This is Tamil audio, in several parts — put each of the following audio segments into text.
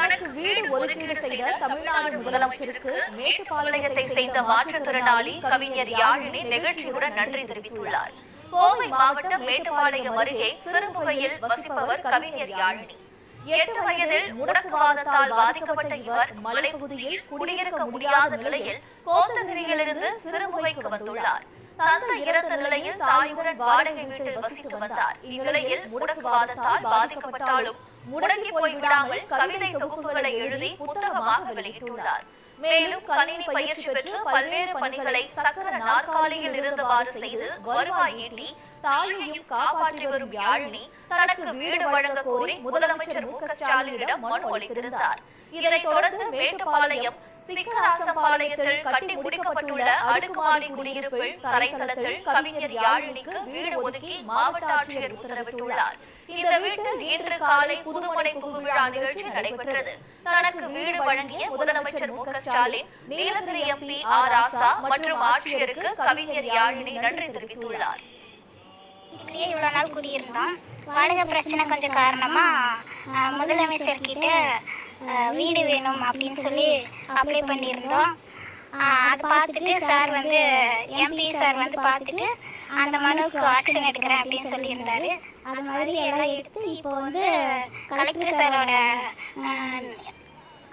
தனக்கு வீடு ஒதுக்கீடு செய்த தமிழ்நாடு முதலமைச்சருக்கு மேட்டுப்பாளையத்தை சேர்ந்த மாற்றுத்திறனாளி கவிஞர் யாழினி நிகழ்ச்சியுடன் நன்றி தெரிவித்துள்ளார். கோவை மாவட்டம் மேட்டுப்பாளையம் அருகே சிறுமுகையில் வசிப்பவர் கவிஞர் யாழினி. 8 வயதில் முடக்குவாதத்தால் பாதிக்கப்பட்ட இவர் மலைப்பகுதியில் குடியிருக்க முடியாத நிலையில் கோத்தகிரியிலிருந்து சிறுமுகைக்கு வந்துள்ளார். தந்தை இறந்த நிலையில் தாயுடன் வாடகை வீட்டில் வசித்து வந்தார். இந்நிலையில் முடக்குவாதத்தால் பாதிக்கப்பட்டாலும் முடங்கி போய்விடாமல் கவிதை தொகுப்புகளை எழுதி புத்தகமாக வெளியிட்டுள்ளார். மேலும் கணினி பயிற்சி பெற்று பல்வேறு பணிகளை சக்கர நாற்காலியில் இருந்தவாறு செய்து வருவாய் ஈட்டி தாயையும் காப்பாற்றி வரும் யாழினி தனக்கு வீடு வழங்க கோரி முதலமைச்சர் மு.க. ஸ்டாலினிடம் மனு அளித்திருந்தார். இதைத் தொடர்ந்து மேட்டுப்பாளையம் சிக்கராசம்பாளையத்தில் கட்டி முடிக்கப்பட்டுள்ள அடுக்குமாடி குடியிருப்பில் தரைத்தளத்தில் கவிஞர் யாழினிக்கு வீடு ஒதுக்கி மாவட்ட ஆட்சியர் உத்தரவிட்டுள்ளார். இந்த வீட்டில் இன்று காலை புதுமனை புகுவிழா நிகழ்ச்சி நடைபெற்றது. தனக்கு வீடு வழங்கிய முதலமைச்சர் மு.க. Stalin, Nilgiri MP R. ராசா மற்றும் ஆட்சியருக்கு கவிஞர் யாழினி நன்றி தெரிவித்துள்ளார். இவ்வளவு நாள் குடியிருந்தோம். வாடகை பிரச்சனை கொஞ்சம் காரணமா முதலமைச்சர் கிட்ட வீடு வேணும் அப்படின்னு சொல்லி அப்ளை பண்ணியிருந்தோம். அதை பார்த்துட்டு சார் வந்து எம்பி சார் வந்து பார்த்துட்டு அந்த மனுவுக்கு ஆக்ஷன் எடுக்கிறேன் அப்படின்னு சொல்லியிருந்தாரு. அது மாதிரி எல்லாம் எடுத்து இப்போ வந்து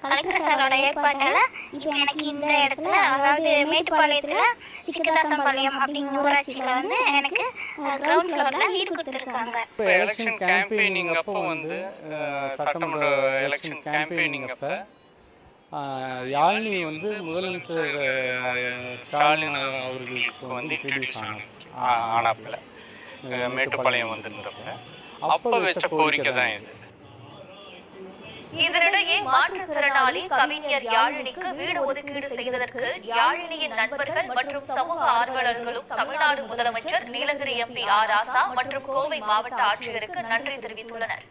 கலெக்டர் சாரோட ஏற்பாட்டால் இப்போ எனக்கு இந்த இடத்துல, அதாவது மேட்டுப்பாளையத்தில் சிக்கதாசம்பாளையம் அப்படிங்கிற ஊராட்சியில் வந்து எனக்கு கிரவுண்ட் ஃப்ளோரில் வீடு கொடுத்துருக்காங்க. எலெக்ஷன் கேம்பெயினிங் அப்போ வந்து சட்டமன்ற எலெக்ஷன் கேம்பெயினிங் அப்போ யாழினி வந்து முதலமைச்சர் ஸ்டாலின் அவர்களுக்கு வந்து இன்ட்ரடியூஸ் ஆனாப்பில் மேட்டுப்பாளையம் வந்திருந்தப்ப அப்போ வச்ச கோரிக்கை தான் இது. இதனிடையே மாற்றுத்திறனாளி கவிஞர் யாழினிக்கு வீடு ஒதுக்கீடு செய்ததற்கு யாழினியின் நண்பர்கள் மற்றும் சமூக ஆர்வலர்களும் தமிழ்நாடு முதலமைச்சர், நீலகிரி எம்பி ஆர். ராசா மற்றும் கோவை மாவட்ட ஆட்சியருக்கு நன்றி தெரிவித்துள்ளனர்.